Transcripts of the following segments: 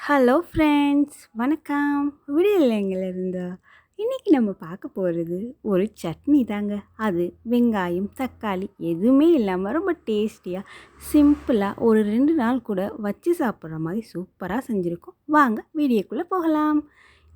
Hello friends, வணக்கம். விடியலைங்கிலிருந்து இன்றைக்கி நம்ம பார்க்க போகிறது ஒரு சட்னி தாங்க. அது வெங்காயம், தக்காளி எதுவுமே இல்லாமல் ரொம்ப டேஸ்டியாக, சிம்பிளாக ஒரு 2 நாள் கூட வச்சு சாப்பிட்ற மாதிரி சூப்பராக செஞ்சுருக்கோம். வாங்க வீடியோக்குள்ளே போகலாம்.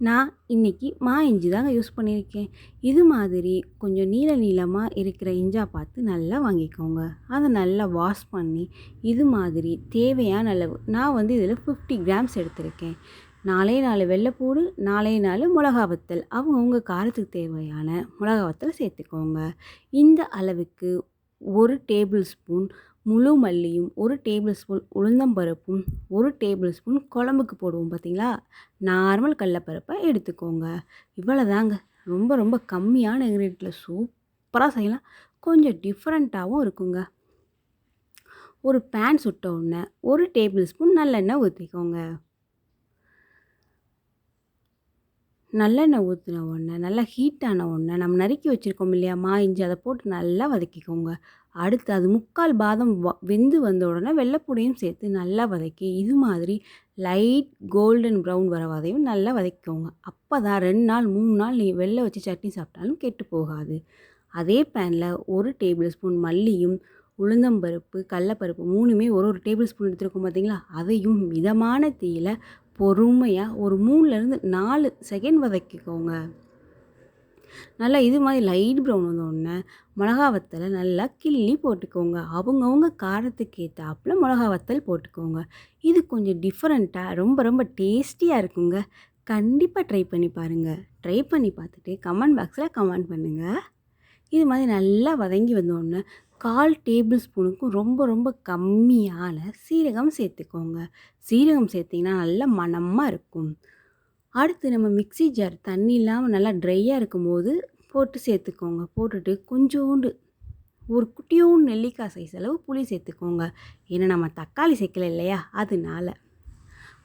நான் இன்றைக்கி இஞ்சி தாங்க யூஸ் பண்ணியிருக்கேன். இது மாதிரி கொஞ்சம் நீளமாக இருக்கிற இஞ்சா பார்த்து நல்லா வாங்கிக்கோங்க. அதை நல்லா வாஷ் பண்ணி இது மாதிரி தேவையான அளவு நான் இதில் 50 கிராம்ஸ் எடுத்திருக்கேன். 4 வெள்ளைப்பூடு, 4 மிளகா வத்தல், அவங்கவுங்க காரத்துக்கு தேவையான மிளகா வத்தல் சேர்த்துக்கோங்க. இந்த அளவுக்கு 1 டேபிள் ஸ்பூன் முழு மல்லியும், 1 டேபிள் ஸ்பூன் உளுந்தம்பருப்பும், 1 டேபிள் ஸ்பூன் குழம்புக்கு போடுவோம் பார்த்தீங்களா, நார்மல் கடலப்பருப்பை எடுத்துக்கோங்க. இவ்வளோதாங்க. ரொம்ப ரொம்ப கம்மியான இன்க்ரீடியன்ட்டில் சூப்பராக செய்யலாம். கொஞ்சம் டிஃப்ரெண்ட்டாகவும் இருக்குங்க. ஒரு பேன் சுட்ட உடனே 1 டேபிள் ஸ்பூன் நல்லெண்ணெய் ஊற்றிக்கோங்க. நல்லெண்ணெய் ஊற்றின உடனே நல்லா ஹீட்டான உடனே நம்ம நறுக்கி வச்சுருக்கோம் இல்லையா இஞ்சி, அதை போட்டு நல்லா வதக்கிக்கோங்க. அடுத்து அது 3/4 பாதம் வெந்து வந்த உடனே வெள்ளைப்பூடையும் சேர்த்து நல்லா வதக்கி இது மாதிரி லைட் கோல்டன் ப்ரௌன் வர வதையும் நல்லா வதக்கிக்கோங்க. அப்போ தான் 2 நாள் 3 நாள் நீங்கள் வெளில வச்சு சட்னி சாப்பிட்டாலும் கெட்டு போகாது. அதே பேனில் 1 டேபிள் ஸ்பூன் மல்லியும், உளுந்தம்பருப்பு, கடலப்பருப்பு 3மே ஒரு டேபிள் ஸ்பூன் எடுத்துருக்கோம் பார்த்தீங்களா, அதையும் மிதமான தீயில் பொறுமையாக ஒரு 3லேருந்து 4 செகண்ட் வதக்கிக்கோங்க. நல்லா இது மாதிரி லைட் ப்ரௌன் வந்தோடனே மிளகா வத்தலை நல்லா கிள்ளி போட்டுக்கோங்க. அவங்கவுங்க காரத்துக்கு ஏற்றாப்புல மிளகா வத்தல் போட்டுக்கோங்க. இது கொஞ்சம் டிஃப்ரெண்ட்டாக ரொம்ப ரொம்ப டேஸ்டியாக இருக்குங்க. கண்டிப்பாக ட்ரை பண்ணி பாருங்கள். ட்ரை பண்ணி பார்த்துட்டு கமெண்ட் பாக்ஸில் கமெண்ட் பண்ணுங்கள். இது மாதிரி நல்லா வதங்கி வந்தோடனே 1/4 டேபிள் ஸ்பூனுக்கும் ரொம்ப ரொம்ப கம்மியான சீரகம் சேர்த்துக்கோங்க. சீரகம் சேர்த்திங்கன்னா நல்லா மணமாக இருக்கும். அடுத்து நம்ம மிக்ஸி ஜார் தண்ணி இல்லாமல் நல்லா ட்ரையாக இருக்கும்போது போட்டு சேர்த்துக்கோங்க. போட்டுட்டு கொஞ்சோண்டு ஒரு குட்டியோண்டு நெல்லிக்காய் சைஸ் அளவு புளி சேர்த்துக்கோங்க. ஏன்னா நம்ம தக்காளி சேர்க்கல இல்லையா, அதனால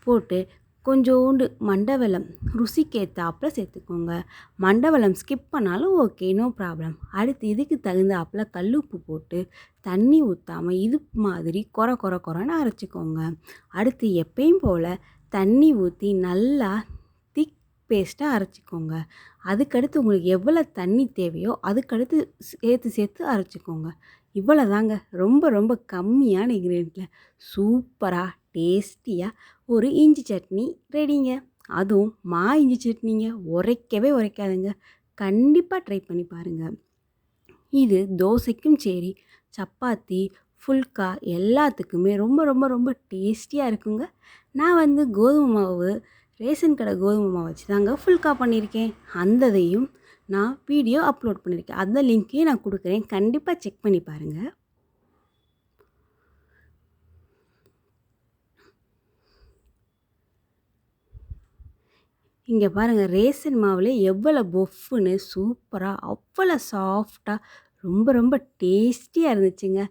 போட்டு கொஞ்சோண்டு மண்டவெல்லம் ருசிக்கு ஏற்றாப்புல சேர்த்துக்கோங்க. மண்டவெல்லம் ஸ்கிப் பண்ணாலும் ஓகே, நோ ப்ராப்ளம். அடுத்து இதுக்கு தகுந்தாப்புல கல்லுப்பு போட்டு தண்ணி ஊற்றாமல் இது மாதிரி கொரன்னு அரைச்சிக்கோங்க. அடுத்து எப்பயும் போல் தண்ணி ஊற்றி நல்லா திக் பேஸ்ட்டாக அரைச்சிக்கோங்க. அதுக்கடுத்து உங்களுக்கு எவ்வளோ தண்ணி தேவையோ அதுக்கடுத்து சேர்த்து அரைச்சிக்கோங்க. இவ்வளோ தாங்க. ரொம்ப ரொம்ப கம்மியான இன்க்ரீடியன்ட்டில் சூப்பராக டேஸ்டியாக ஒரு இஞ்சி சட்னி ரெடிங்க. அதுவும் இஞ்சி சட்னிங்க. உரைக்காதுங்க. கண்டிப்பாக ட்ரை பண்ணி பாருங்கள். இது தோசைக்கும் சரி, சப்பாத்தி, ஃபுல்கா எல்லாத்துக்குமே ரொம்ப ரொம்ப ரொம்ப டேஸ்டியாக இருக்குங்க. நான் கோதுமை மாவு, ரேஷன் கடை கோதுமை மாவு வச்சு தாங்க ஃபுல்கா பண்ணியிருக்கேன். அந்ததையும் நான் வீடியோ அப்லோட் பண்ணியிருக்கேன். அந்த லிங்க்கையும் நான் கொடுக்குறேன். கண்டிப்பாக செக் பண்ணி பாருங்கள். இங்கே பாருங்கள், ரேஷன் மாவில் எவ்வளோ பொஃப்னு சூப்பராக அவ்வளோ சாஃப்டாக ரொம்ப ரொம்ப டேஸ்டியாக இருந்துச்சுங்க.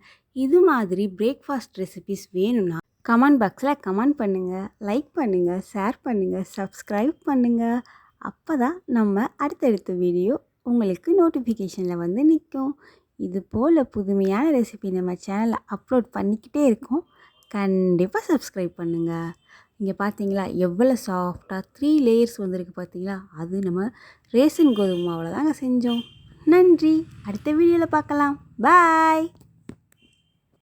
இது மாதிரி பிரேக்ஃபாஸ்ட் ரெசிபிஸ் வேணும்னா கமெண்ட் பாக்ஸில் கமெண்ட் பண்ணுங்கள், லைக் பண்ணுங்கள், ஷேர் பண்ணுங்கள், சப்ஸ்கிரைப் பண்ணுங்கள். அப்போ தான் நம்ம அடுத்தடுத்த வீடியோ உங்களுக்கு நோட்டிஃபிகேஷனில் நிற்கும். இது போல் புதுமையான ரெசிபி நம்ம சேனலில் அப்லோட் பண்ணிக்கிட்டே இருக்கோம். கண்டிப்பாக சப்ஸ்கிரைப் பண்ணுங்கள். இங்கே பார்த்தீங்களா எவ்வளோ சாஃப்டாக 3 லேயர்ஸ் வந்திருக்கு பார்த்தீங்களா, அது நம்ம ரேஷன் கோதுமை மாவில் தாங்க செஞ்சோம். நன்றி. அடுத்த வீடியோவில் பார்க்கலாம். பாய்.